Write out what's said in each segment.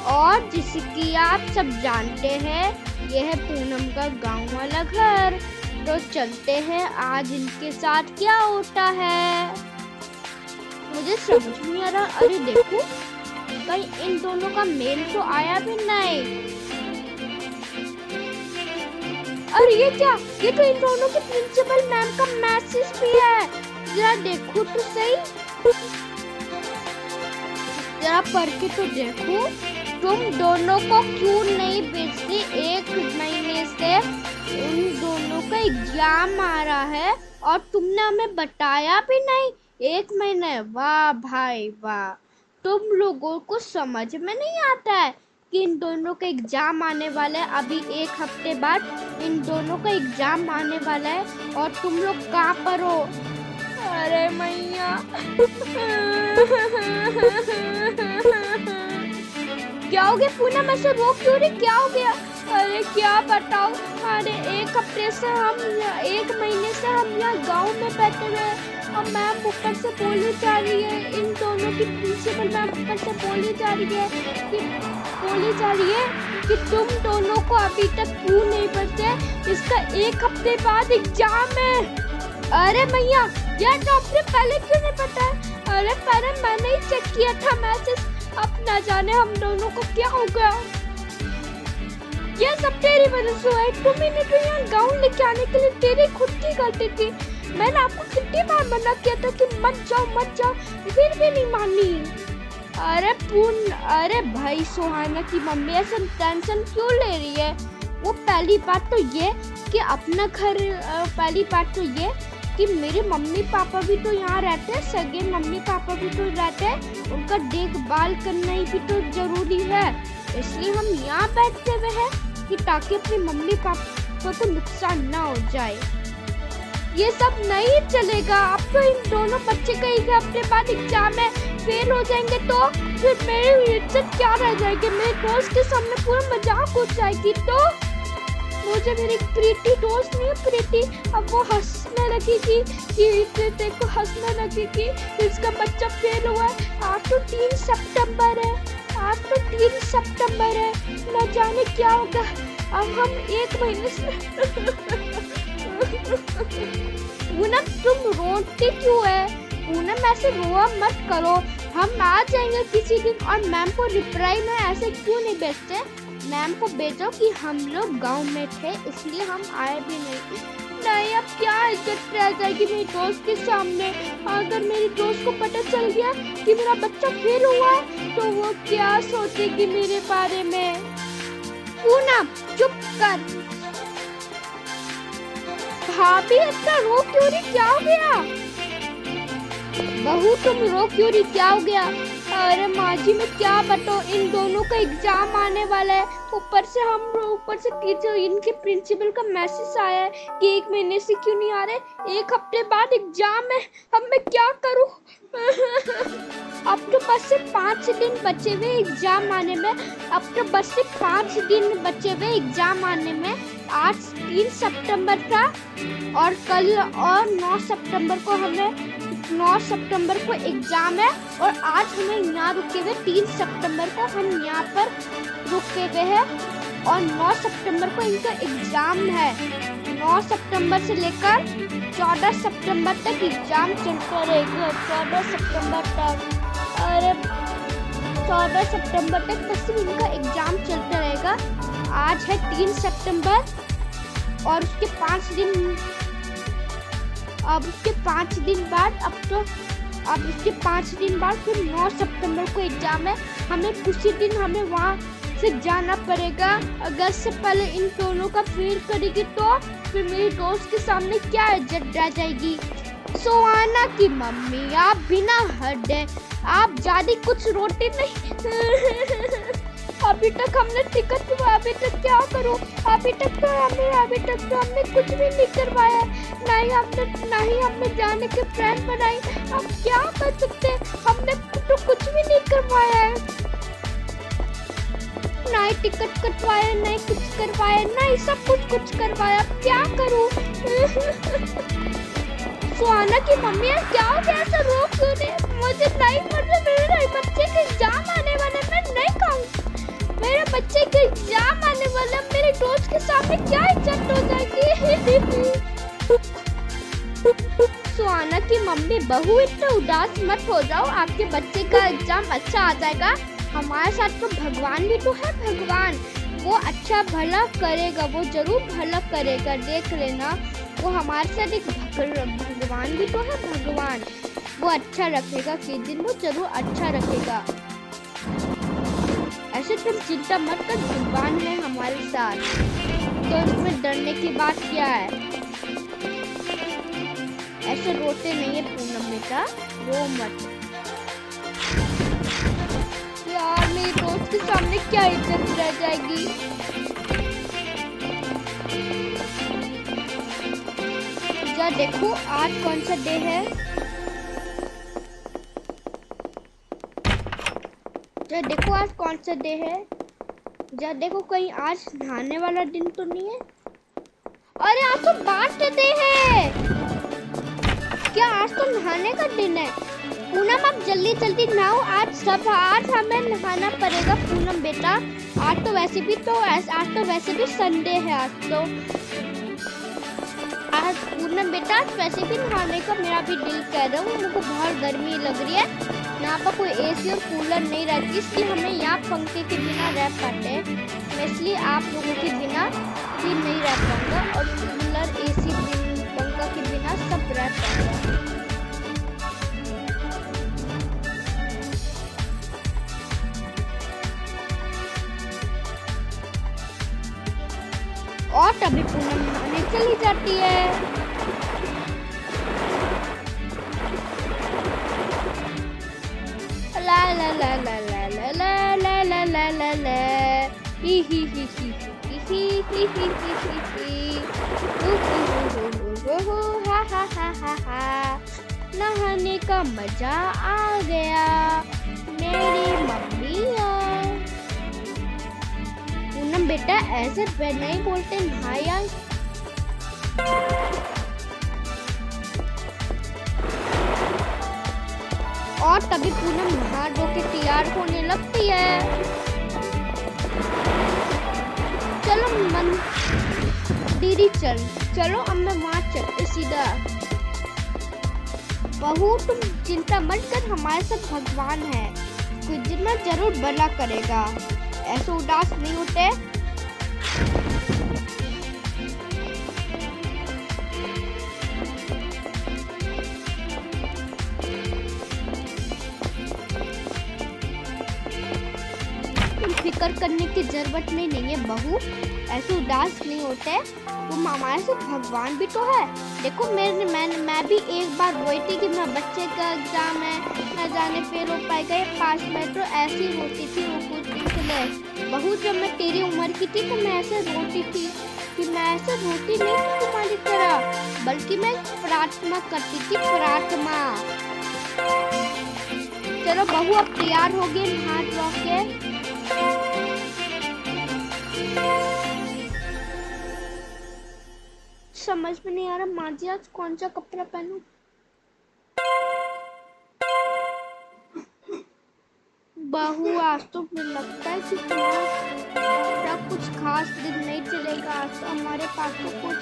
और जिसकी आप सब जानते हैं, यह है पूनम का गांव वाला घर। तो चलते हैं आज इनके साथ क्या होता है। मुझे समझ नहीं आ रहा। अरे देखो, कहीं इन दोनों का मेल तो आया भी नहीं। अरे ये क्या, ये तो इन दोनों के प्रिंसिपल मैम का मैसेज भी है। जरा देखो तो सही, जरा पढ़ के तो देखो। तुम दोनों को क्यों नहीं भेजते? 1 महीने से उन दोनों का एग्जाम आ रहा है और तुमने हमें बताया भी नहीं। 1 महीने, वाह भाई वाह। तुम लोगों को समझ में नहीं आता है कि इन दोनों का एग्जाम आने वाला है। अभी 1 हफ्ते बाद इन दोनों का एग्जाम आने वाला है और तुम लोग कहाँ पर हो? अरे मैया क्या हो गया पूनम, ऐसे रो क्यों रही? क्या हो गया? अरे क्या बताओ। अरे 1 हफ्ते से हम 1 महीने से हम यहाँ गांव में बैठे हुए हैं और मैम ऊपर से बोली जा रही है, इन दोनों की प्रिंसिपल मैम ऊपर से बोली जा रही है कि तुम दोनों को अभी तक क्यों नहीं बचे। इसका 1 हफ्ते बाद एग्जाम है। अरे मैया, यार तो आपने पहले क्यों नहीं बताया? अरे पहले मैंने ही चेक किया था मैसेज। अब ना जाने हम दोनों को क्या हो गया। ये सब तेरी वजह से हुआ है। तुमने तो यहाँ गाँव लेके आने के लिए तेरी खुद की गलती थी। मैंने आपको कितनी बार मना किया था कि मत जाओ, फिर भी नहीं मानी। अरे भाई, सुहाना की मम्मी ऐसे टेंशन क्यों ले रही है? वो पहली बात तो ये कि अपना घर, पहली बात तो ये कि मेरे मम्मी पापा भी तो यहाँ रहते हैं, सगे मम्मी पापा भी तो रहते हैं। उनका देखभाल करना ही भी तो जरूरी है। इसलिए हम यहाँ बैठते हुए हैं कि ताकि अपने मम्मी पापा को नुकसान ना हो जाए। ये सब नहीं चलेगा। अब तो इन दोनों बच्चे का 1 हफ्ते बाद एग्जाम है, फेल हो जाएंगे तो फिर मेरी इज्जत क्या रह जाएगी? मेरे दोस्त के सामने पूरा मजाक हो जाएगी। तो मुझे मेरी प्रीति दोस्त नहीं, प्रीति, अब वो हंसने लगेगी कि देखो, हंसने लगेगी इसका बच्चा फेल हुआ है। आज तो 3 सितंबर है, न जाने क्या होगा। अब हम 1 महीने से पूनम, तुम रोती क्यों है? पूनम, ऐसे रोआ मत करो। हम आ जाएंगे किसी दिन। और मैम को रिप्लाई में ऐसे क्यों नहीं भेजते? मैम को भेजो कि हम लोग गांव में थे इसलिए हम आए भी नहीं। अब क्या इज्जत रह जाएगी मेरी दोस्त के सामने? अगर मेरी दोस्त को पता चल गया कि मेरा बच्चा फेल हुआ है तो वो क्या सोचेगी मेरे बारे में? पूनम, चुप कर। भाभी, इतना रो क्यों रही? क्या हो गया? बहू, तुम रो क्यों रही? क्या हो गया? अरे माँ जी, मैं क्या बताऊँ, इन दोनों का एग्जाम आने वाला है। ऊपर से टीचर, इनके प्रिंसिपल का मैसेज आया है कि 1 महीने से क्यों नहीं आ रहे। 1 हफ्ते बाद एग्जाम है। अब मैं क्या करूँ? अब तो बस से 5 दिन बचे हुए एग्जाम आने में। आज 3 सितंबर था और कल और 9 सितंबर को एग्जाम है। और आज हमें यहाँ रुके हुए 3 सितंबर को हम यहाँ पर रुके हुए हैं और 9 सितंबर को इनका एग्जाम है। 9 सितंबर से लेकर 14 सितंबर तक एग्जाम चलता रहेगा। 14 सितंबर तक, अरे 14 सितंबर तक बस इनका एग्जाम चलता रहेगा। आज है 3 सितंबर और उसके 5 दिन, अब उसके 5 दिन बाद फिर 9 सितंबर को एग्जाम है। हमें उसी दिन हमें वहाँ से जाना पड़ेगा। अगर से पहले इन दोनों का फेल करेगी तो फिर मेरी दोस्त के सामने क्या इज्जत रह जाएगी। सुहाना की मम्मी, आप बिना हद है, आप ज्यादा कुछ रोटी नहीं। अभी तक हमने टिकट, अभी तक क्या करूं? अभी तक तो हमने कुछ भी नहीं करवाया। नहीं हमने जाने के प्लान बनाई। अब क्या कर सकते? हमने तो कुछ भी नहीं करवाया है। नहीं टिकट कटवाया, नहीं कुछ करवाया, नहीं सब कुछ करवाया। अब क्या करूं? सुहाना की मम्मी, क्या हो गया? ऐसा रो क्यों रही? मुझे नहीं, मेरे बच्चे के एग्जाम आने वाले, मैं नहीं सेट हो जाएगी। सुहाना की मम्मी, बहू इतना उदास मत हो जाओ, आपके बच्चे का एग्जाम अच्छा आ जाएगा। हमारे साथ तो भगवान भी तो है, भगवान वो अच्छा भला करेगा, वो जरूर भला करेगा, देख लेना। वो हमारे साथ एक भगवान भी तो है, भगवान वो अच्छा रखेगा, किस दिन वो जरूर अच्छा रखेगा। ऐसे तुम चिंता मत कर, भगवान है हमारे साथ, तो इसमें डरने की बात क्या है। ऐसे रोते नहीं है पूनम बेटा, रो मत यार, मेरी दोस्त के सामने क्या इज्जत रह जाएगी। जा देखो आज कौन सा डे है, जा देखो आज कौन सा डे है, जा देखो कहीं आज नहाने वाला दिन तो नहीं है। अरे आज तो बर्थडे है, क्या आज तो नहाने का दिन है। पूनम आप जल्दी जल्दी नहाओ, आज हमें नहाना पड़ेगा पूनम बेटा। आज तो वैसे भी संडे है। आज पूनम बेटा वैसे भी नहाने का मेरा भी दिल कर रहा हूँ, मुझको बहुत गर्मी लग रही है। यहाँ पर कोई एसी और कूलर नहीं रहती, इसलिए हमें यहाँ पंखे के बिना रह पाते हैं। इसलिए आप लोगों के बिना भी नहीं रह पाऊंगा, और कूलर एसी पंखा के बिना सब रह पाऊंगा। और तभी पूनम नहाने चली जाती है। ला ला ला ला ला ला ला ला ला ला ला ला ही ही ही ही ही ही ही ही हा हा हा हा हा। नहाने का मजा आ गया मेरी मम्मिया। पूनम बेटा ऐसे नहीं बोलते, नहाया। और तभी पूनम नहा धो के तैयार होने लगती है। चलो मन दीदी चलो अब मैं वहाँ चलते सीधा। बहू तुम चिंता मत कर, हमारे साथ भगवान है, कुछ दिन में जरूर भला करेगा, ऐसे उदास नहीं होते। तुम फिक्र करने की जरूरत नहीं है बहू, ऐसे उदास नहीं होते, तुम हमारे साथ भगवान भी तो है। देखो मैं भी एक बार रोई थी कि मैं बच्चे का एग्जाम है, न जाने फेल हो पाएगा या पास में, तो ऐसी रोती थी वो कुछ दिन के लिए। बहू जब मैं तेरी उम्र की थी तो मैं ऐसे रोती थी, कि मैं ऐसे रोती नहीं थी तुम्हारी तरह, बल्कि मैं प्रार्थना करती थी, प्रार्थना। चलो बहू अब तैयार हो गए नहा धो के। समझ में नहीं आ रहा माँ जी आज कौन सा कपड़ा पहनूं। बहू आज तो मुझे लगता है कि तुम्हारा कुछ खास दिन नहीं चलेगा, आज तो हमारे पास तो कुछ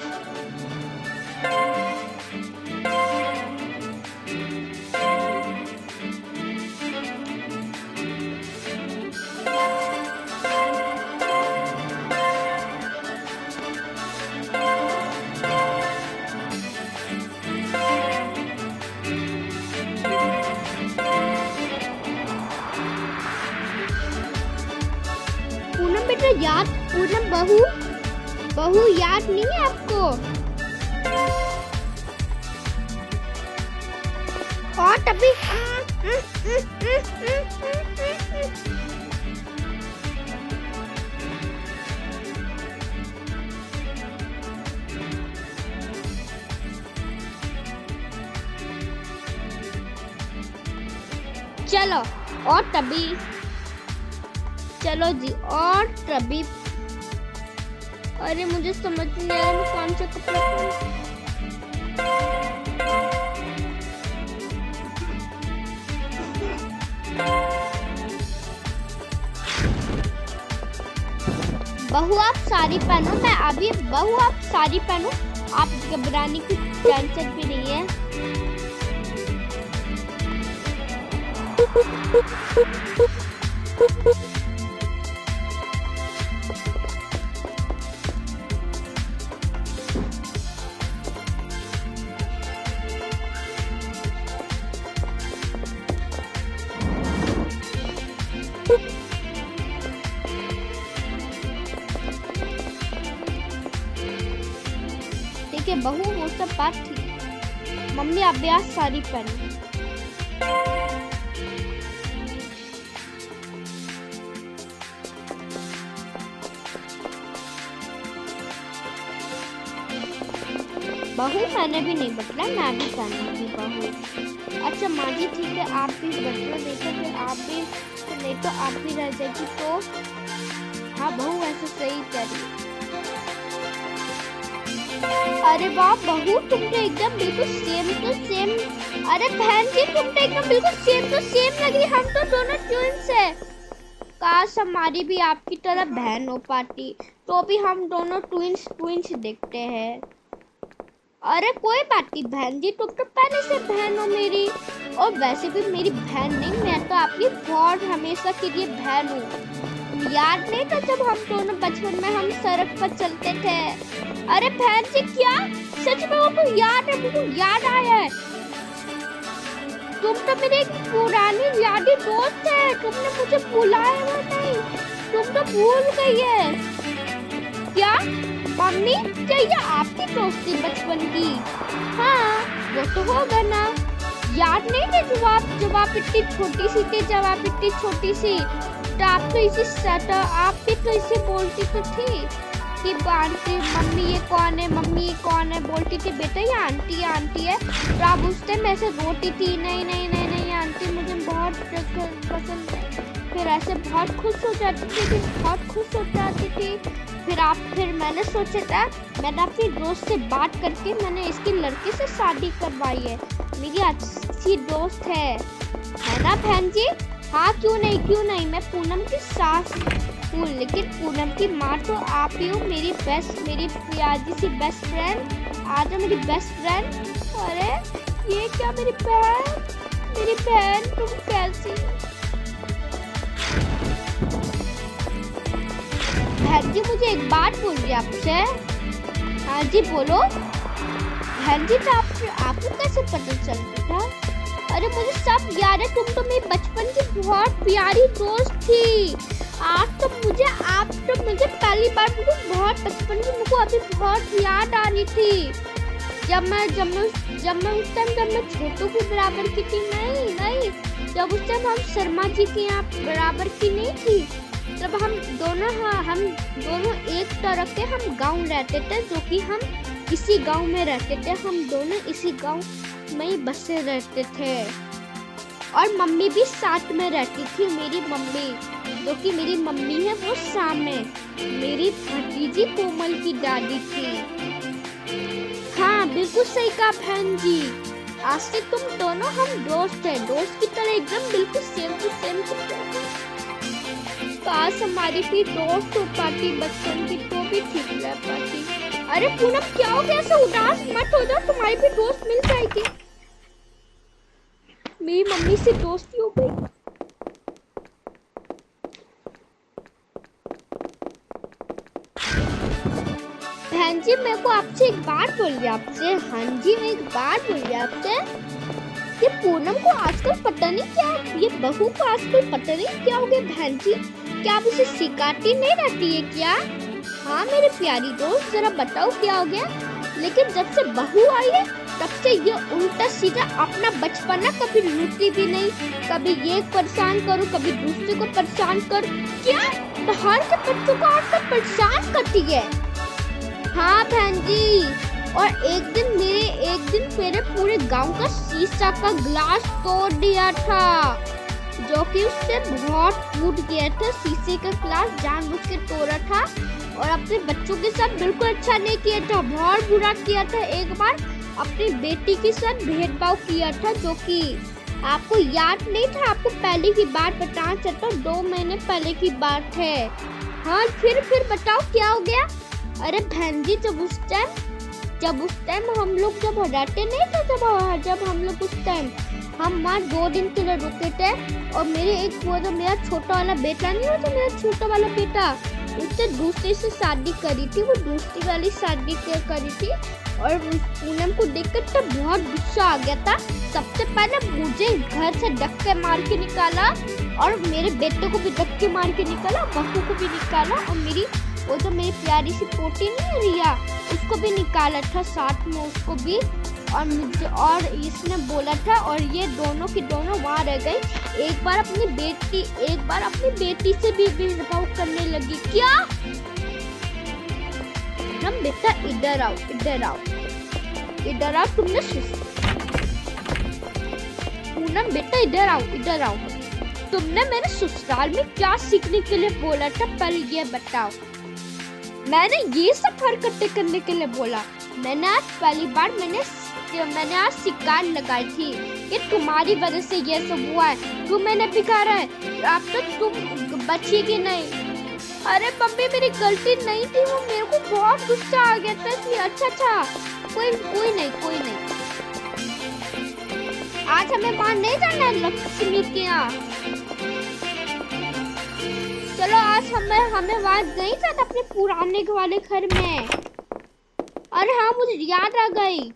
याद, पूनम बहू याद नहीं है आपको? और तभी चलो और तभी चलो जी और तभी। अरे मुझे समझ नहीं आ रहा कौन सा कपड़ा पहनूं। बहू आप साड़ी पहनो, मैं अभी बहू आप साड़ी पहनो, आप घबराने की टेंशन भी नहीं है। ठीक है बहू, वो सब बात ठीक है। मम्मी आप भी आज साड़ी पहनो। बहू मैंने भी नहीं बदला, मैं भी पहनूंगी बहू। अच्छा माँ जी ठीक है, आप भी बदलो, नहीं तो फिर आप भी, नहीं तो आप भी रह जाएगी। तो हाँ बहू ऐसे सही करिए। अरे वाह बहू, तुम तो एकदम बिल्कुल सेम टू सेम। अरे बहन जी तुम तो एकदम बिल्कुल सेम टू सेम लगी, हम तो दोनों ट्विंस है। काश हमारी भी आपकी तरह बहन हो पाती, तो भी हम दोनों ट्विंस ट्विंस दिखते हैं। अरे कोई बात नहीं बहन जी, तुम तो पहले से बहन हो मेरी, और वैसे भी मेरी बहन नहीं, मैं तो आपकी बहुत हमेशा के लिए बहन हूँ। याद नहीं था जब हम दोनों बचपन में हम सड़क पर चलते थे? अरे बहन जी क्या सच में वो तो याद है, मुझे याद आया है। तुम तो मेरी एक पुरानी यादी दोस्त है, तुमने मुझे बुलाया हुआ नहीं, तुम तो भूल गई है क्या? मम्मी क्या ये आपकी दोस्ती बचपन की? हाँ वो तो होगा ना, याद नहीं है जब आप इतनी छोटी सी थी, जब आप इतनी छोटी सी तो आप तो आप भी तो इसे बोलती तो थी कि आंटी मम्मी ये कौन है, मम्मी ये कौन है, बोलती थी बेटा ये आंटी आंटी है। तो आप उस टाइम ऐसे रोती थी, नहीं नहीं नहीं नहीं आंटी मुझे बहुत पसंद है। फिर ऐसे बहुत खुश हो जाती थी, बहुत खुश हो जाती थी। फिर मैंने सोचा था, मैंने अपनी दोस्त से बात करके मैंने इसकी लड़के से शादी करवाई है, मेरी अच्छी दोस्त है ना बहन जी? हाँ क्यों नहीं, मैं पूनम की सास हूँ, लेकिन पूनम की माँ तो आप ही हो, मेरी प्यारी सी बेस्ट फ्रेंड। आ जाओ मेरी बेस्ट फ्रेंड। अरे ये क्या मेरी बहन तुम कैसी? बहन जी मुझे एक बात बोल रही आपसे। हाँ जी बोलो। बहन जी तो आपको कैसे पता चलता था? अरे मुझे सब याद है, तुम तो मेरी बचपन की बहुत प्यारी दोस्त थी। आप तो मुझे पहली बार बहुत बचपन की मुझको अभी बहुत याद आ रही थी, जब मैं उस टाइम जब मैं छोटू के बराबर की थी, नहीं जब उस टाइम हम शर्मा जी के यहाँ बराबर की नहीं थी, तब हम दोनों एक तरह के हम गांव रहते थे, जो कि हम इसी गांव में रहते थे, हम दोनों इसी गांव में ही बसे रहते थे। और मम्मी भी साथ में रहती थी, मेरी मम्मी जो कि मेरी मम्मी है वो सामने मेरी भतीजी कोमल की दादी थी। हाँ बिल्कुल सही कहा बहन जी, आज से तुम दोनों हम दोस्त हैं, दोस्त की तरह एकदम बिल्कुल सेम टू सेम। काश हमारी भी दोस्त हो पाती बचपन की, तो भी ठीक रह पाती। अरे पूनम क्या हो गया, ऐसे उदास मत हो जाओ, तुम्हारी भी दोस्त मिल जाएगी। मेरी मम्मी से दोस्ती हो गई। बहन जी मेरे को आपसे एक बात बोल रही आपसे। हाँ जी मैं एक बात बोल रही आपसे, ये पूनम को आजकल पता नहीं क्या, ये बहू को आजकल पता नहीं क्या हो गया बहन जी, क्या आप उसे सिखाती नहीं रहती है क्या? हाँ मेरी प्यारी दोस्त जरा बताओ क्या हो गया? लेकिन जब से बहू आई है तब से ये उल्टा सीधा अपना बचपना कभी लूटती भी नहीं, कभी ये परेशान करो कभी दूसरे को परेशान कर। क्या बाहर के बच्चों को आज तक परेशान करती है? हाँ बहन जी, और एक दिन मेरे पूरे गांव का शीशा का ग्लास तोड़ दिया था, जो कि उससे बहुत टूट गया था। शीशे का ग्लास जानबूझ के तोड़ा था, और अपने बच्चों के साथ बिल्कुल अच्छा नहीं किया था, बहुत बुरा किया था। एक बार अपनी बेटी के साथ भेदभाव किया था, जो कि आपको याद नहीं था? आपको पहले की बात बताना चाहता हूँ, 2 महीने पहले की बात है। हाँ फिर बताओ क्या हो गया? अरे बहन जी, जब उस टाइम हम लोग जब रहते नहीं थे, जब हम लोग उस टाइम हम वहाँ 2 दिन के लिए रुके थे, और मेरे एक वो जो मेरा छोटा वाला बेटा नहीं होता, मेरा छोटा वाला बेटा, उससे दूसरे से शादी करी थी, वो दूसरी वाली शादी करी थी। और पूनम को देखकर तो बहुत गुस्सा आ गया था। सबसे पहले मुझे घर से धक्के मार के निकाला, और मेरे बेटे को भी धक्के मार के निकाला, बहू को भी निकाला, और वो जो मेरी प्यारी सी पोती नहीं है रिया, उसको भी निकाला था साथ में, उसको भी। और इसने बोला था, और ये दोनों की दोनों वहाँ रह गई। एक बार अपनी बेटी से भी भेदभाव करने लगी। क्या? पूनम बेटा इधर आओ, तुमने पूनम बेटा इधर आओ, तुमने मेरे ससुराल में क्या सीखने के लिए बोला था, पहले ये बताओ। मैंने ये सब हरकतें करने के लिए बोला? मैंने आज पहली बार मैंने आज शिकायत लगाई थी कि तुम्हारी वजह से ये सब हुआ है, तुम्हें नहीं बिगाड़ा है, अब तो तुम बचेगी नहीं। अरे मम्मी, मेरी गलती नहीं थी, वो मेरे को बहुत गुस्सा आ गया था इसलिए। अच्छा, कोई नहीं। आज हमें वहाँ नहीं जाना है लक्ष्मी के यहाँ। चलो आज हमें वहाँ नहीं जाना, अपने पुराने वाले घर में। अरे हाँ, मुझे याद आ गई।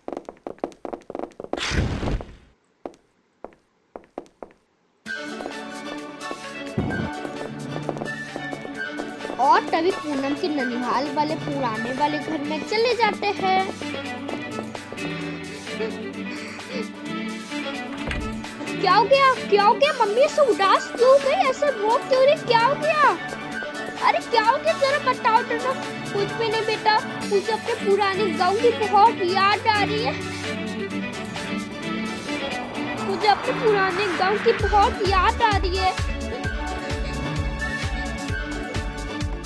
और तभी पूनम के ननिहाल वाले पुराने वाले घर में चले जाते हैं। क्या हो गया मम्मी, ऐसे उदास क्यों हो गई, ऐसे रो क्यों रही, क्या हो गया? अरे क्या हो गया, जरा बताओ तो ना। कुछ भी नहीं बेटा, मुझे अपने पुराने गांव की बहुत याद आ रही है। मुझे अपने पुराने गांव की बहुत याद आ रही है।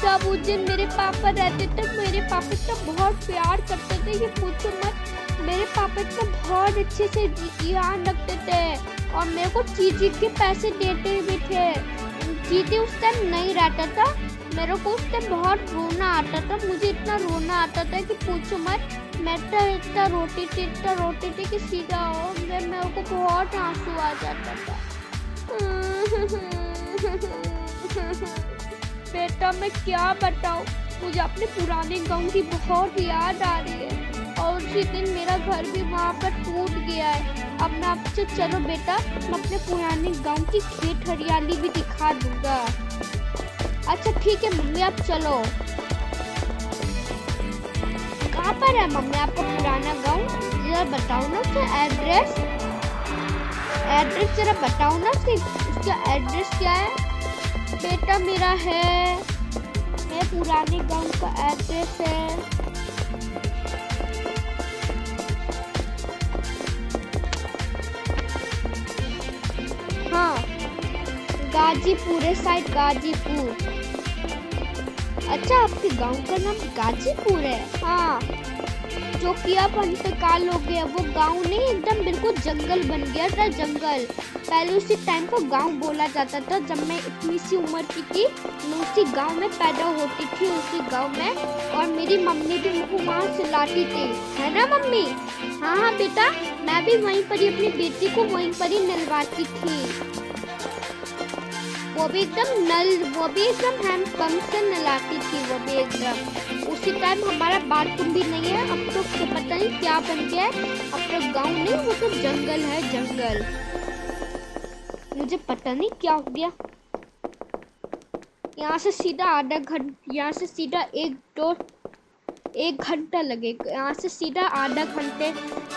जब उस दिन मेरे पापा रहते थे, मेरे पापा तो बहुत प्यार करते थे, ये पूछो मत। मेरे पापा तो बहुत अच्छे से ध्यान रखते थे, और मेरे को चीजी के पैसे देते भी थे। चीजी उस टाइम नहीं रहता था, मेरे को उस टाइम बहुत रोना आता था, मुझे इतना रोना आता था कि पूछो मत। मैं तो इतना रोती थी कि सीधा मेरे को बहुत आंसू आ जाता था। बेटा मैं क्या बताऊं, मुझे अपने पुराने गांव की बहुत याद आ रही है, और उसी दिन मेरा घर भी वहाँ पर टूट गया है। अब मैं आपसे, चलो बेटा, मैं अपने पुराने गांव की खेत हरियाली भी दिखा दूंगा। अच्छा ठीक है मम्मी, आप चलो। कहाँ पर है मम्मी आपका पुराना गांव? जरा बताओ ना उसका एड्रेस जरा बताओ ना, उसका एड्रेस क्या है? बेटा मेरा है पुराने गांव का एड्रेस है। हाँ, गाजीपुर है साइड, गाजीपुर। अच्छा, आपके गांव का नाम गाजीपुर है? हाँ, जो कि अब अंतकाल हो गया, वो गांव नहीं, एकदम बिल्कुल जंगल बन गया था, जंगल। पहले उसी टाइम को गांव बोला जाता था। जब मैं इतनी सी उम्र की थी, मैं उसी गांव में पैदा होती थी, उसी गांव में, और मेरी मम्मी भी मुझे वहाँ से लाती थी, है ना मम्मी? हाँ बेटा, मैं भी वहीं पर ही अपनी बेटी को वहीं पर ही नलवाती थी। वो भी एकदम हैंडपंप से नलाती थी, वो भी एकदम। उसी टाइम हमारा बाथरूम भी नहीं है, अब तो पता नहीं क्या बन गया है। अब तो गांव नहीं, वो तो जंगल है, जंगल। मुझे पता नहीं क्या हो गया। यहाँ से सीधा 1 घंटा लगेगा। यहाँ से सीधा आधा घंटे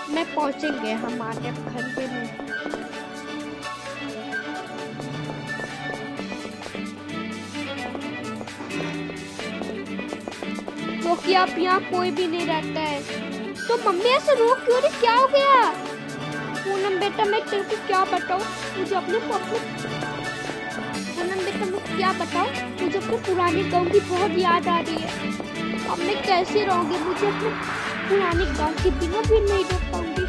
में पहुँचेंगे हम, आधे घंटे में। क्योंकि अब यहाँ कोई भी नहीं रहता है। तो मम्मी ऐसे रो क्यों रही, क्या हो गया? पूनम बेटा मैं तेरे को क्या बताऊँ, मुझे अपने पुराने गांव की बहुत याद आ रही है। अब मैं कैसे रहूँगी, मुझे अपने पुराने गांव के बिना भी नहीं रह पाऊंगी।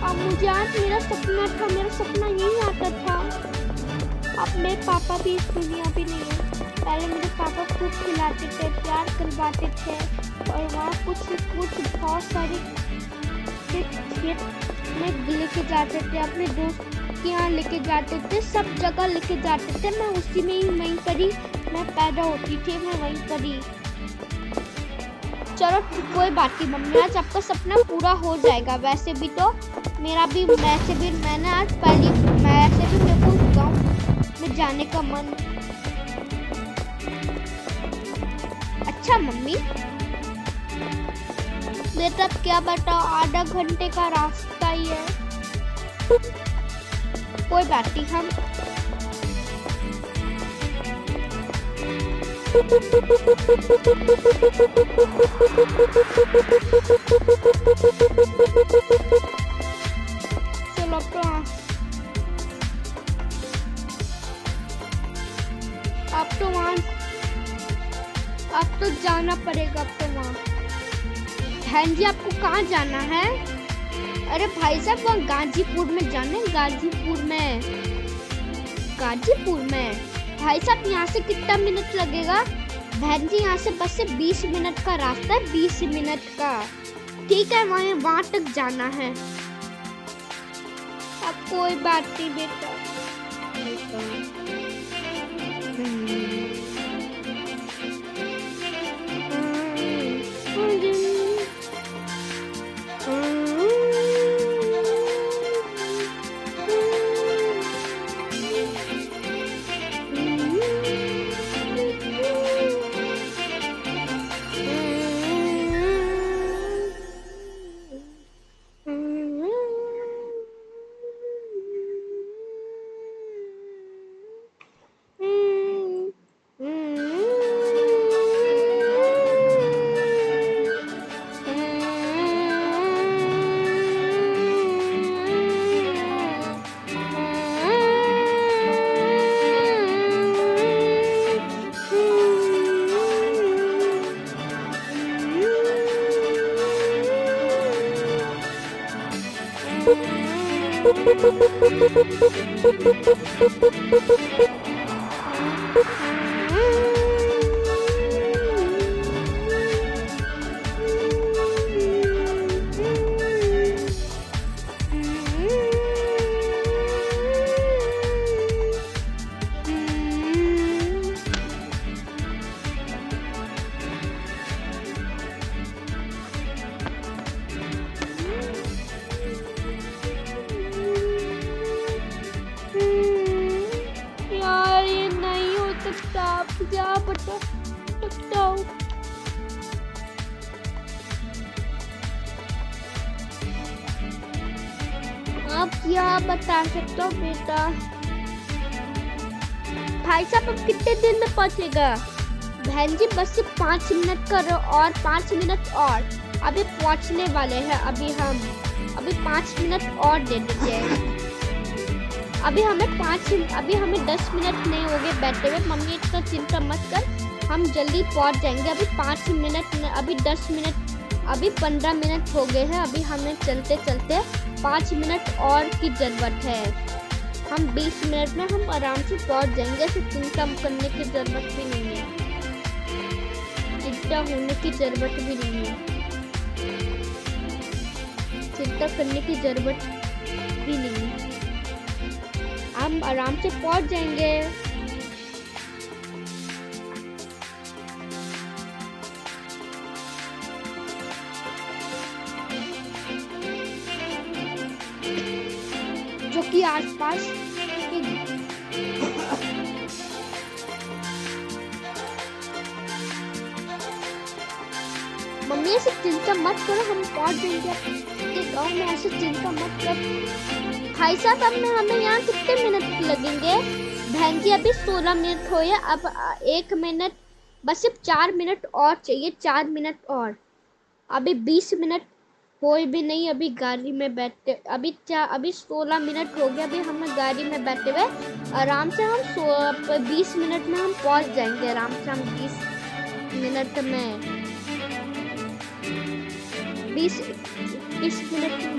अब मुझे आज मेरा सपना यही आता था। अब मेरे पापा भी इस दुनिया भी नहीं है। पहले मेरे पापा खूब खिलाते थे, प्यार करवाते थे और वहाँ कुछ बहुत सारे खेत में लेके जाते थे, अपने दोस्त के यहाँ लेके जाते थे, सब जगह लेके जाते थे। मैं उसी में ही वहीं पर ही मैं पैदा होती थी, मैं वहीं पर ही। चलो कोई बात नहीं मम्मी, आज आपका सपना पूरा हो जाएगा। वैसे भी तो मेरा भी मैंने आज वैसे भी मेरे को गाँव में जाने का मन। अच्छा मम्मी, बेटा अब क्या बताओ, आधा घंटे का रास्ता ही है। कोई बात नहीं, हम चलो अब तो जाना पड़ेगा। अब तो वहाँ बहन जी आपको कहाँ जाना है? अरे भाई साहब वहाँ गाजीपुर में जाना है, गाजीपुर में। भाई साहब यहाँ से कितना मिनट लगेगा? बहन जी यहाँ से बस से 20 मिनट का रास्ता है, 20 मिनट का। ठीक है, वहाँ तक जाना है। अब कोई बात नहीं बेटा। आप क्या बता सकते हो बेटा? भाई साहब अब कितने दिन में पहुंचेगा? बहन जी बस सिर्फ 5 मिनट करो और 5 मिनट और अभी पहुंचने वाले हैं। अभी 5 मिनट और दे दीजिए। अभी हमें 10 मिनट नहीं हो गए बैठे हुए। मम्मी इतना चिंता मत कर, हम जल्दी पहुंच जाएंगे। अभी 5 मिनट, अभी 10 मिनट, अभी 15 मिनट हो गए हैं। अभी हमें चलते चलते 5 मिनट और की जरूरत है। हम 20 मिनट में हम आराम से पहुंच जाएंगे। ऐसे चिंता करने की जरूरत भी नहीं है, चिंता होने की जरूरत भी नहीं है, चिंता करने की जरूरत भी नहीं है। हम आराम से पहुंच जाएंगे। जो कि आसपास मम्मी ऐसे चिंता मत करो, हम पहुंच जाएंगे आपके गांव में। ऐसे चिंता मत कर भाई साहब। अब हमें यहाँ कितने मिनट लगेंगे? बहन जी अभी 16 मिनट हुए, अब 1 मिनट, बस सिर्फ 4 मिनट और चाहिए, 4 मिनट और। अभी 20 मिनट कोई भी नहीं। अभी गाड़ी में बैठते अभी 16 मिनट हो गए। अभी हमें गाड़ी में बैठे हुए आराम से हम 20 मिनट में हम पहुंच जाएंगे। आराम से हम 20 मिनट में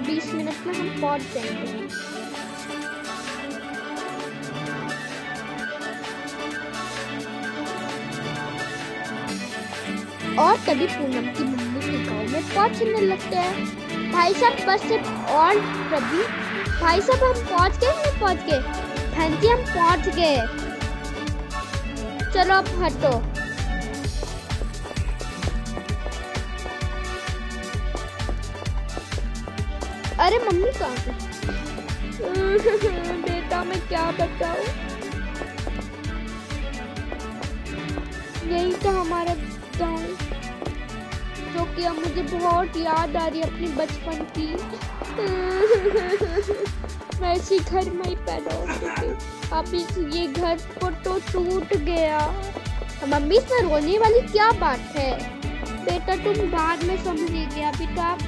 20 मिनट में हम पहुंच जाएंगे। और तभी पूनम की मम्मी के गांव में पहुंचने लगते हैं। भाई साहब बस और तभी भाई साहब हम पहुंच गए, नहीं पहुंच गए? हाँ जी हम पहुंच गए। चलो अब हटो। अरे मम्मी कहाँ गई? बेटा मैं क्या बताऊं, यही तो हमारा गाँव, जो कि अब मुझे बहुत याद आ रही है अपनी बचपन की। मैं इसी घर में ही पैदा होती थी, अब ये घर को तो टूट गया। मम्मी इसमें रोने वाली क्या बात है? बेटा तुम बाद में समझेगी, अभी तो आप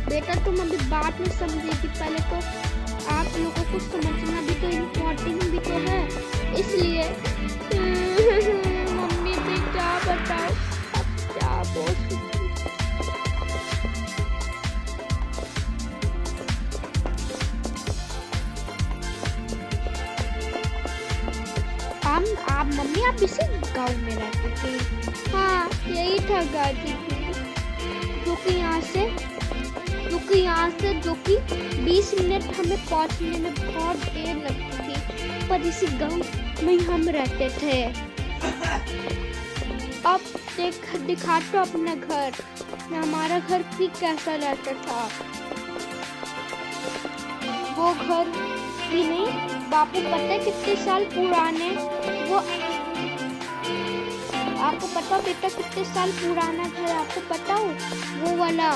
बेटा तुम अभी बाद में समझेगी, पहले तो आप लोगों को समझना भी तो इम्पोर्टेंट भी तो है, इसलिए। मम्मी भी क्या बताओ, अब क्या बोल सकती। आप मम्मी आप इसी गांव में रहते थे? हाँ यही था गाजीपुर, जो कि यहाँ से जो कि 20 मिनट हमें पहुंचने में बहुत देर लगती थी, पर इसी गांव में हम रहते थे। अब दिखा तो अपना घर, हमारा घर भी कैसा रहता था। वो घर भी नहीं बापू, पता है कितने साल पुराने वो, आपको पता बेटा कितने साल पुराना घर, आपको पता हो वो वाला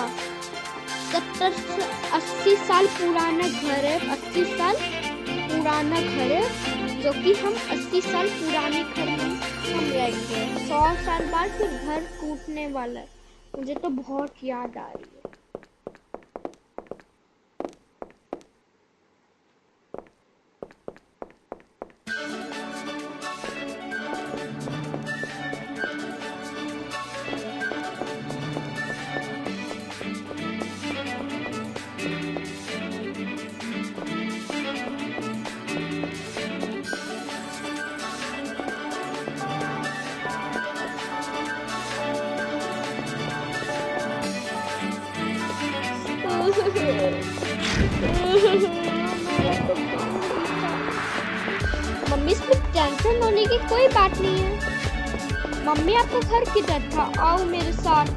70-80 साल पुराना घर है, 80 साल पुराना घर है, जो कि हम 80 साल पुराने घर में हम रहेंगे। 100 साल बाद फिर घर टूटने वाला है, मुझे तो बहुत याद आ रही है। मम्मी इसमें टेंशन होने की कोई बात नहीं है। मम्मी आपका घर किधर था? आओ मेरे साथ।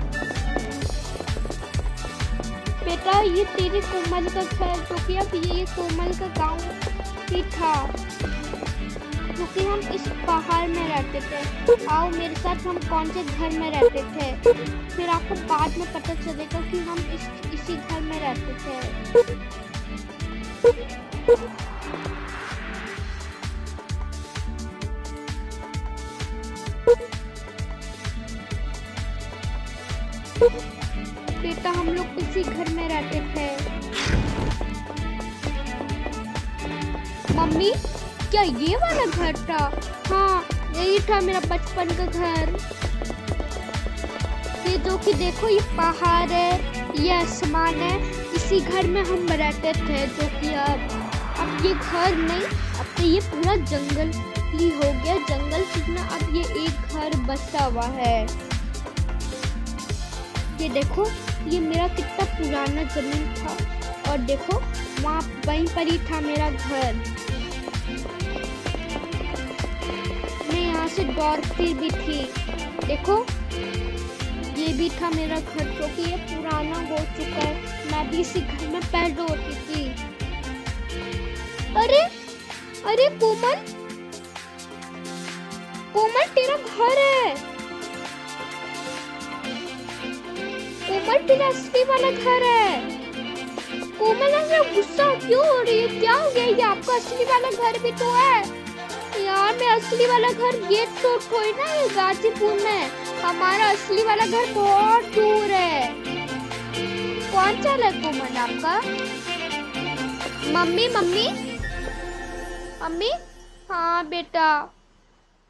बेटा ये तेरे कोमल का घर, जो कि अब ये कोमल का गांव ही था, जो कि हम इस पहाड़ में रहते थे। आओ मेरे साथ, हम कौन से घर में रहते थे, फिर आपको बाद में पता चलेगा कि हम इसी घर में रहते थे। बेटा हम लोग इसी घर में रहते थे। मम्मी क्या ये वाला घर था? हाँ यही था मेरा बचपन का घर। ये जो कि देखो ये पहाड़ है, ये आसमान है, इसी घर में हम रहते थे। जो कि अब ये घर नहीं, अब तो ये पूरा जंगल ही हो गया। जंगल कितना, अब ये एक घर बसा हुआ है। ये देखो ये मेरा कितना पुराना जमीन था, और देखो वहाँ वहीं पर ही था मेरा घर। मैं यहाँ से दौड़ती भी थी। देखो ये भी था मेरा घर, जो कि ये पुराना हो चुका है। मैं भी इसी घर में पैदा होती थी। अरे अरे कोमल, कोमल तेरा घर है। कोमल तेरा असली वाला घर है। कोमल ऐसे गुस्सा क्यों हो रही है? क्या हो गया? ये आपका असली वाला घर भी तो है यार। मैं असली वाला घर ये तो कोई ना, ये गाजीपुर में। हमारा असली वाला घर बहुत दूर है। कौन सा है कोमल आपका? Mummy mummy mummy. हाँ बेटा।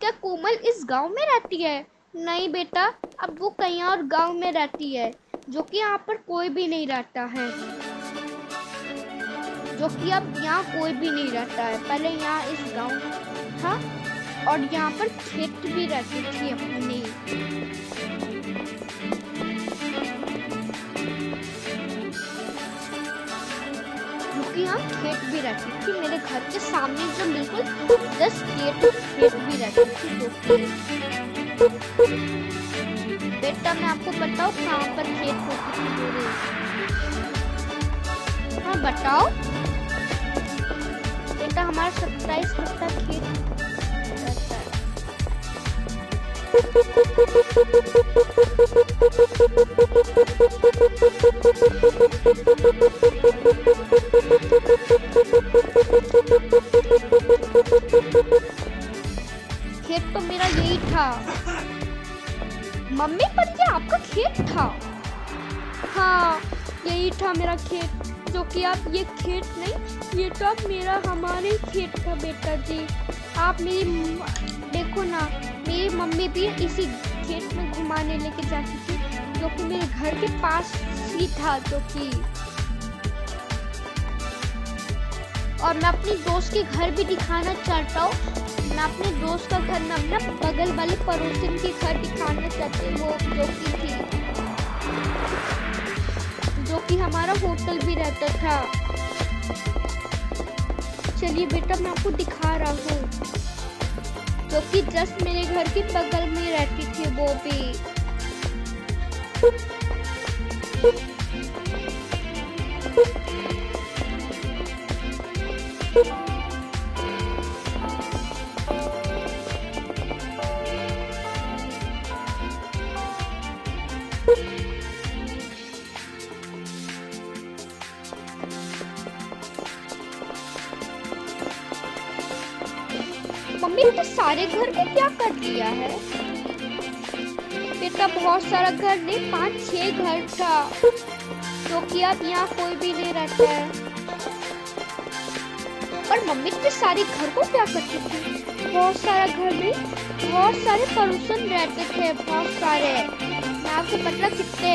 क्या कोमल इस गांव में रहती है? नहीं बेटा, अब वो कहीं और गांव में रहती है, जो कि यहाँ पर कोई भी नहीं रहता है। जो कि अब यहाँ कोई भी नहीं रहता है। पहले यहाँ इस गांव था और यहाँ पर खेत भी रहती थी अपनी। क्योंकि यहाँ खेत भी रहती थी मेरे घर के सामने, जो बिल्कुल 10 खेत भी रहती थी। जो कि बेटा मैं आपको बताऊँ कहाँ पर खेत होती थी मेरे? हाँ बताओ बेटा, हमारा 27 कट्टा खेत रहता है। खेत तो मेरा यही था मम्मी, पर ये आपका खेत था? हाँ यही था मेरा खेत, जो कि आप ये खेत नहीं, ये तो अब मेरा हमारे खेत था बेटा जी। आप मेरी देखो ना, मेरी मम्मी भी इसी खेत में घुमाने लेके जाती थी, जो कि मेरे घर के पास ही था। जो कि और मैं अपनी दोस्त के घर भी दिखाना चाहता हूँ। मैं अपने दोस्त का घर में अपना बगल वाले पड़ोसन के घर दिखाना चाहती हूँ, वो जो कि हमारा होटल भी रहता था। चलिए बेटा मैं आपको दिखा रहा हूँ, जो कि जस्ट मेरे घर के बगल में रहती थी वो भी। मम्मी तो सारे घर को क्या कर दिया है? बेटा बहुत सारा घर नहीं, 5-6 घर था, जो कि अब यहाँ कोई भी नहीं रहता है। और मम्मी तो सारे घर को क्या करती थी? बहुत सारा घर में बहुत सारे पड़ोसन रहते थे, बहुत सारे। मैं आपको पता कितने?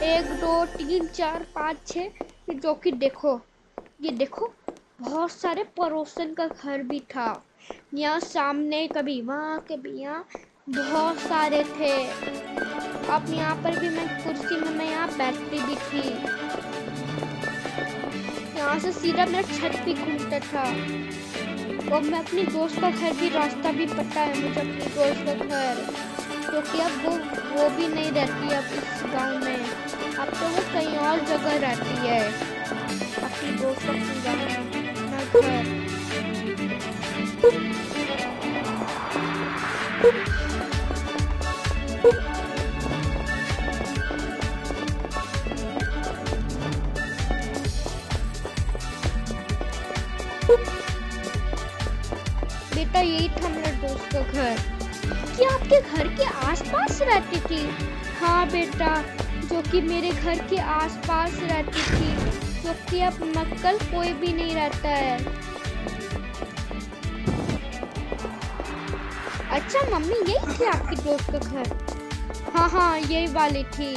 1 2 3 4 5 6, जो कि देखो, ये देखो बहुत सारे पड़ोसन का घर भी था। यहाँ सामने कभी वहाँ कभी यहाँ, बहुत सारे थे। अब यहाँ पर भी मैं कुर्सी में मैं यहाँ बैठती भी थी। यहाँ से सीधा मेरा छत भी घूमता था। और मैं अपनी दोस्त का घर भी, रास्ता भी पता है मुझे अपनी दोस्त का घर, क्योंकि अब वो भी नहीं रहती अब इस गांव में। अब तो वो कहीं और जगह रहती है, अपनी दोस्त का घर। बेटा यही था मेरा दोस्त का घर। क्या आपके घर के आसपास रहती थी? हाँ बेटा, जो कि मेरे घर के आसपास रहती थी, जो कि अब नक्कल कोई भी नहीं रहता है। अच्छा मम्मी यही थी आपकी दोस्त का घर? हाँ यही वाली थी,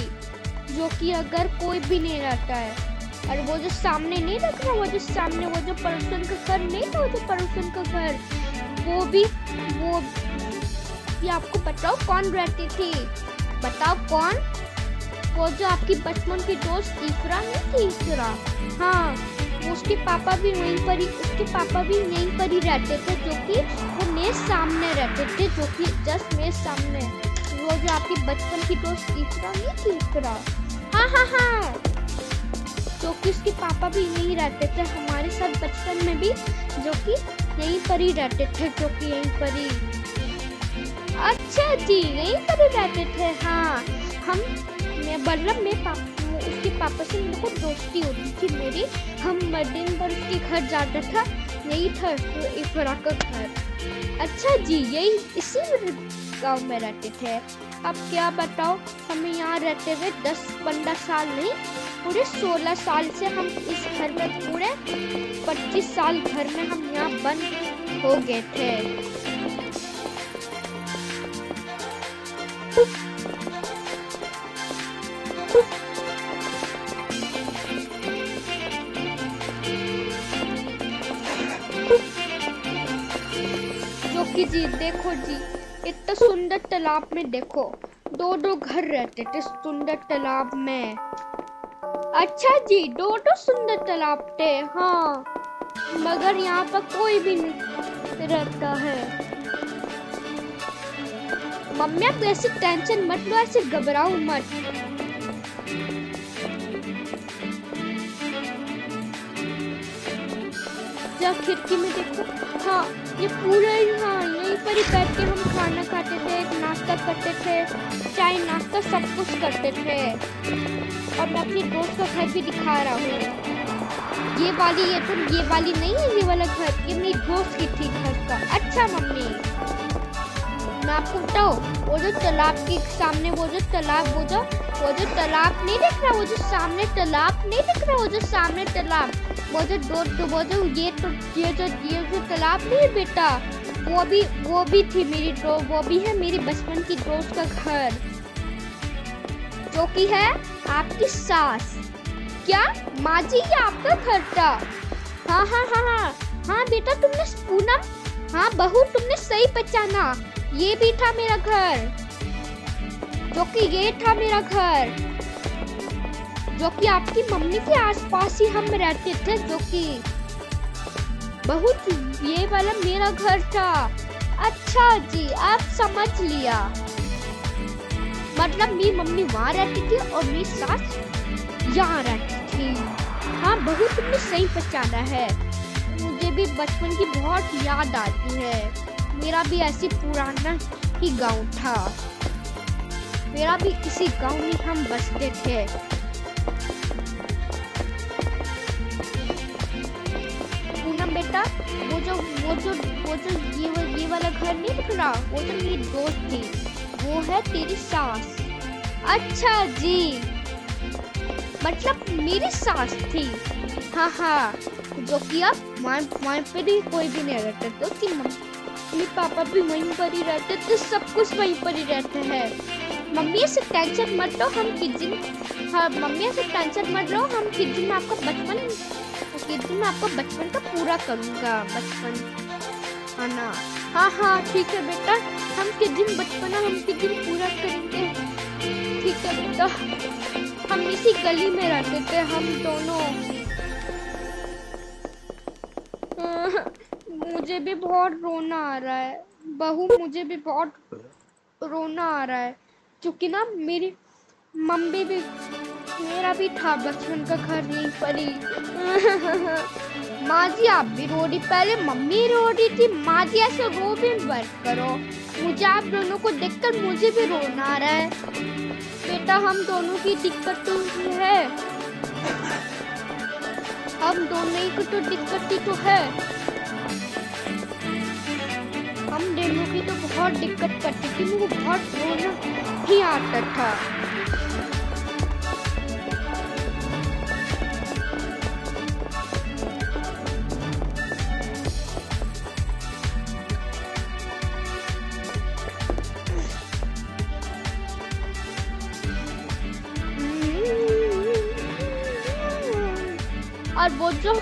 जो कि अगर कोई भी नहीं रहता है। और वो जो सामने नहीं रख रहा, वो जो सामने वो जो पड़ोसन का घर नहीं था, वो जो पड़ोसन का घर, वो भी ये आपको बताओ कौन रहती थी? बताओ कौन? वो जो आपकी बचपन की दोस्त इकरा नहीं थी? इकरा, हाँ उसके पापा भी वहीं पर ही, उसके पापा भी यहीं पर ही रहते थे, जो कि वो मेरे सामने रहते थे, जो कि जस्ट मेरे सामने। वो जो आपकी बचपन की दोस्त इकरा नहीं थी? इकरा, हाँ जो कि उसके पापा भी यहीं रहते थे हमारे साथ बचपन में भी, जो कि यहीं पर ही रहते थे, जो कि यहीं पर ही। अच्छा जी यहीं पर ही रहते थे। हाँ उसके पापा से मेरे को दोस्ती होती थी मेरी, हम दिन भर उसके घर जाता था, यही था इकरा का घर। अच्छा जी यही इसी गांव में रहते थे। अब क्या बताओ, हमें यहाँ रहते हुए 10-15 साल नहीं, पूरे 16 साल से हम इस घर में, पूरे 25 साल घर में हम यहाँ बंद हो गए थे। कि जी देखो जी, इतना सुंदर तालाब में देखो, दो घर रहते थे सुंदर तालाब में। अच्छा जी, दो सुंदर तालाब थे, हाँ, मगर यहाँ पर कोई भी नहीं रहता है। मम्मी आप ऐसे टेंशन मत लो, ऐसे घबराओ मत। जब खिड़की में देखो, हाँ ये पूरा हाँ यहीं पर ही बैठ के हम खाना खाते थे, नाश्ता करते थे, चाय नाश्ता सब कुछ करते थे। और मैं अपनी दोस्त का घर भी दिखा रहा हूँ। ये वाली नहीं है, ये वाला घर, ये मेरी दोस्त की थी घर का। अच्छा मम्मी, मैं आपको बताऊँ, वो जो तालाब के सामने वो जो तालाब नहीं दिख रहा, वो जो सामने तालाब नहीं दिख रहा, वो जो सामने तालाब, वो जो ये जो तालाब नहीं है बेटा, वो भी थी मेरी वो भी है मेरी बचपन की दोस्त का घर, जो कि है आपकी सास। क्या माँ जी, ये आपका घर था? हाँ बेटा, तुमने पूनम, हाँ बहू, तुमने सही पहचाना, ये भी था मेरा घर, जो कि ये था मेरा घर, जो कि आपकी मम्मी के आसपास ही हम रहते थे, जो कि बहुत ये वाला मेरा घर था। अच्छा जी, आप समझ लिया, मतलब मेरी मम्मी वहाँ रहती थी और मेरी सास यहाँ रहती थी। हाँ बहू, तुमने सही पहचाना है, मुझे भी बचपन की बहुत याद आती है। मेरा भी ऐसी पुराना ही गांव था, मेरा भी इसी गांव में हम बसते थे। पूनम बेटा, वो जो ये वाला घर नहीं दिख रहा, वो जो मेरी दोस्त थी, वो है तेरी सास। अच्छा जी, मतलब मेरी सास थी। हाँ, जो कि अब वहाँ पे भी कोई भी नहीं रहता, तो कि मम्मी पापा भी वहीं पर ही रहते थे, सब कुछ वहीं पर ही रहते हैं। मम्मी से टेंशन मत लो, हम किचन में आपका बचपन का पूरा करूँगा, बचपन, है ना? हाँ ठीक है बेटा, हम किचन पूरा करेंगे। ठीक है बेटा, हम इसी गली में रहते थे हम दोनों। मुझे भी बहुत रोना आ रहा है बहू, मुझे भी बहुत रोना आ रहा है, क्योंकि ना मेरी मम्मी भी, मेरा भी था बचपन का घर यहीं पर ही। माँ जी आप भी रो रही, पहले मम्मी रो रही थी, माँ जी ऐसे रो भी मत करो, मुझे आप दोनों को देखकर मुझे भी रोना आ रहा है। बेटा हम दोनों की दिक्कत तो है, हम दोनों की तो दिक्कत ही तो है, हम दोनों की तो बहुत दिक्कत करती थी, मुझे बहुत रोना ही आता था। और वो जो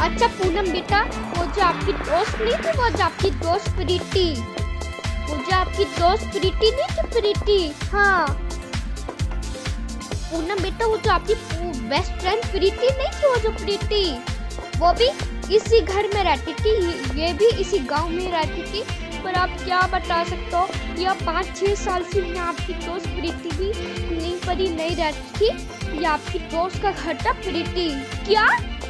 अच्छा पूनम बेटा, वो जो आपकी दोस्त नहीं थी, वो जो आपकी दोस्त प्रीति, नहीं थी प्रीति? हाँ पूनम बेटा, वो जो आपकी बेस्ट फ्रेंड प्रीति नहीं थी, वो जो प्रीति, वो भी इसी घर में रहती थी, ये भी इसी गांव में रहती थी। पर आप क्या बता सकते हो, यह 5-6 साल से यहाँ आपकी दोस्त प्रीति भी यहीं पर ही नहीं रहती थी, ये आपकी दोस्त का घर था प्रीति। क्या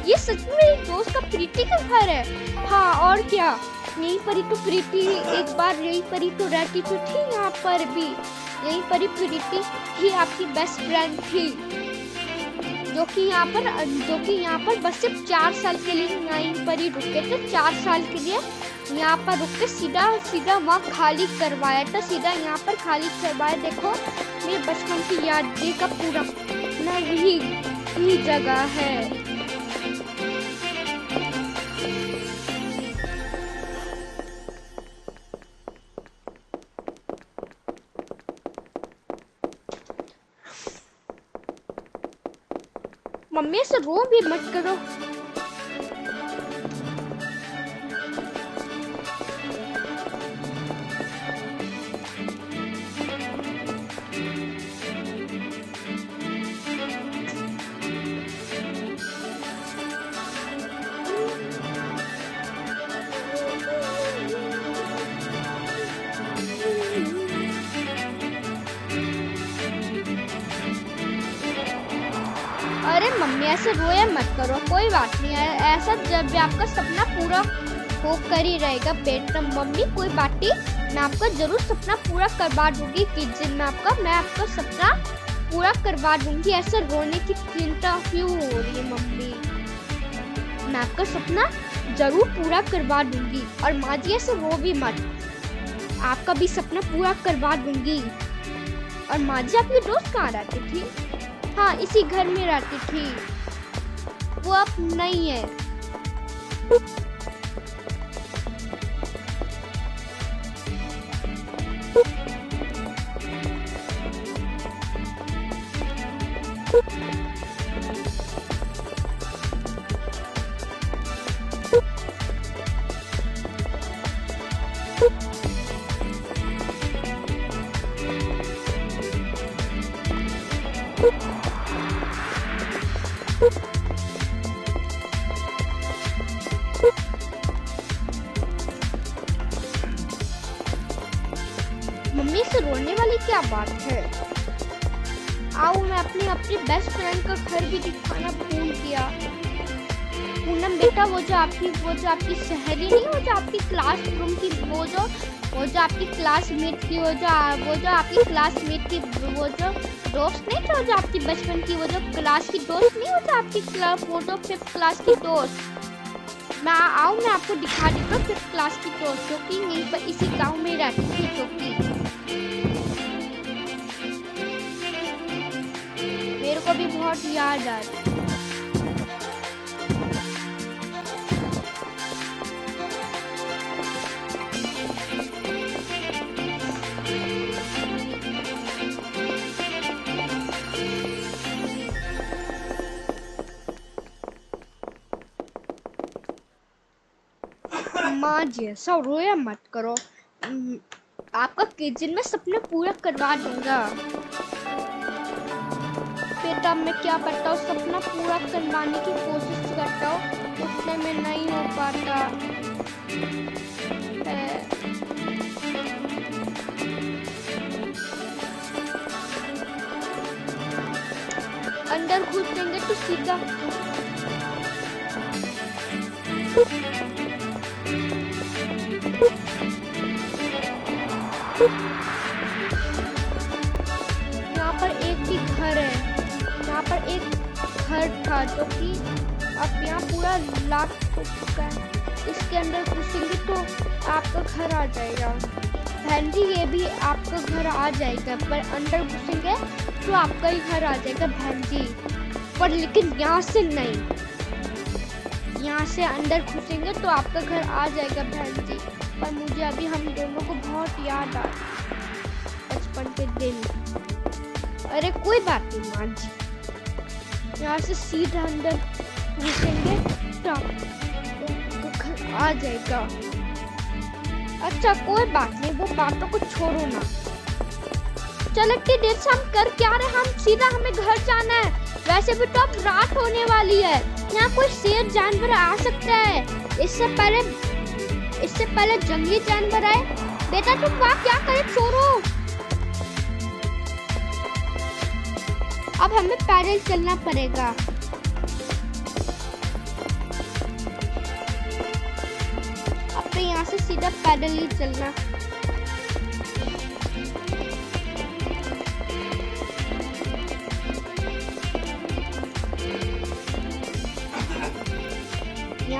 ये सच में मेरी दोस्त का प्रीति का घर है? हाँ और क्या, यहीं पर ही तो प्रीति एक बार यहीं पर ही तो रहती तो थी, यहाँ पर भी यहीं पर ही प्रीति ही आपकी बेस्ट फ्रेंड थी। जो कि यहाँ पर बस सिर्फ 4 साल के लिए यहीं पर ही रुके थे। 4 साल के लिए यहाँ पर रुक के सीधा वहाँ खाली करवाया था, सीधा यहाँ पर खाली करवाया। देखो मेरे बचपन की याद का पूरा ना वही जगह है। मम्मी से रो भी मत करो। अरे मम्मी ऐसे रोया मत करो, कोई बात नहीं है, ऐसा जब भी आपका सपना पूरा हो कर ही रहेगा बेटा। मम्मी कोई बात नहीं, मैं आपका जरूर सपना पूरा करवा दूंगी। किचन में मैं आपका सपना पूरा करवा दूंगी। ऐसे रोने की चिंता क्यों हो रही है मम्मी? मैं आपका सपना जरूर पूरा करवा दूंगी। और माँ जी ऐसे रो भी मत, आपका भी सपना पूरा करवा दूंगी। और माँ जी आपकी दोस्त कहाँ रहती थी? हाँ इसी घर में रहती थी, वो अब नहीं है। मम्मी से रोने वाली क्या बात है? आओ मैं अपनी बेस्ट फ्रेंड का घर भी दिखाना भूल गया। पूनम बेटा वो जो आपकी सहेली नहीं, वो जो आपकी क्लासरूम की वो जो आपकी क्लासमेट की वो जो आपकी क्लासमेट की वो जो दोस्त नहीं, जो आपकी बचपन की वो जो क्लास की दोस्त नहीं, वो जो आपकी वो जो 5th क्लास की दोस्त। मैं आपको दिखा देता हूँ 5th क्लास की दोस्त, जो कि यहीं पर इसी गांव में रहती थी। जो कि मेरे को भी बहुत याद आ रही है। माँ जी ऐसा रोया मत करो, आपका किचन में सपना पूरा करवा दूंगा। बेटा मैं क्या करता हूँ, सपना पूरा करवाने की कोशिश करता हूँ, उतने में नहीं हो पाता। अंदर घुसेंगे तो सीधा यहाँ पर एक भी घर है, यहाँ पर एक घर था जो कि अब यहाँ पूरा लाख हो चुका है। इसके अंदर घुसेंगे तो आपका घर आ जाएगा। बहन जी ये भी आपका घर आ जाएगा, पर अंदर घुसेंगे तो आपका ही घर आ जाएगा बहन जी। पर लेकिन यहाँ से नहीं, यहाँ से अंदर घुसेंगे तो आपका घर आ जाएगा बहन जी। पर मुझे अभी हम दोनों को बहुत याद आ बचपन के दिन। अरे कोई बात नहीं माँ जी, यहाँ से सीधा अंदर घुसेंगे तो आपका घर आ जाएगा। अच्छा कोई बात नहीं, वो बातों को छोड़ो ना। चल इतनी देर से हम कर क्या रहे, हम सीधा हमें घर जाना है। वैसे भी तो अब रात होने वाली है, यहाँ कोई शेर जानवर आ सकता है। इससे पहले जंगली जानवर आए। बेटा तुम वहाँ क्या करे, छोड़ो। अब हमें पैदल चलना पड़ेगा। अब तो यहाँ से सीधा पैदल ही चलना।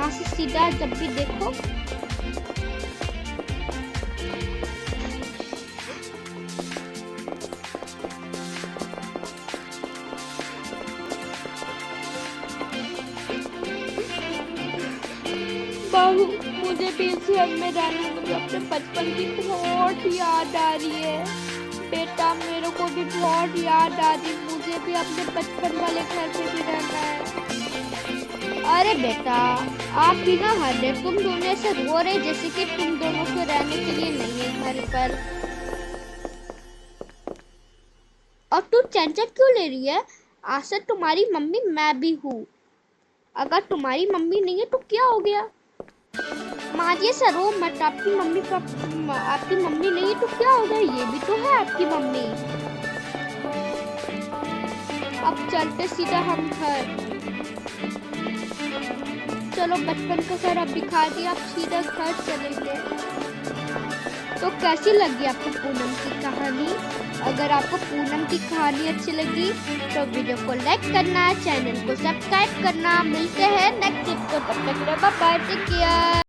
यहाँ से सीधा जब भी देखो बाबू, मुझे भी इस घर में रहना, मुझे अपने बचपन की बहुत याद आ रही है। बेटा मेरे को भी बहुत याद आ रही, मुझे भी अपने बचपन वाले घर पे भी रहना है। अरे बेटा, आप भी ना हर तुम दोनों ऐसे रो रहे जैसे कि तुम दोनों को रहने के लिए नहीं है घर पर। और तू टेंशन क्यों ले रही है? आखिर तुम्हारी मम्मी मैं भी हूँ। अगर तुम्हारी मम्मी नहीं है तो क्या हो गया? माँ जी ऐसा रो मत, आपकी मम्मी नहीं है तो क्या हो गया? ये भी तो है आपकी मम्मी। अब चलते सीधा हम घर। चलो बचपन का घर अब दिखा दिया, अब सीधा घर चलेंगे। तो कैसी लगी आपको पूनम की कहानी? अगर आपको पूनम की कहानी अच्छी लगी तो वीडियो को लाइक करना, चैनल को सब्सक्राइब करना। मिलते हैं नेक्स्ट वीडियो, तब तक बाय बाय, टेक केयर।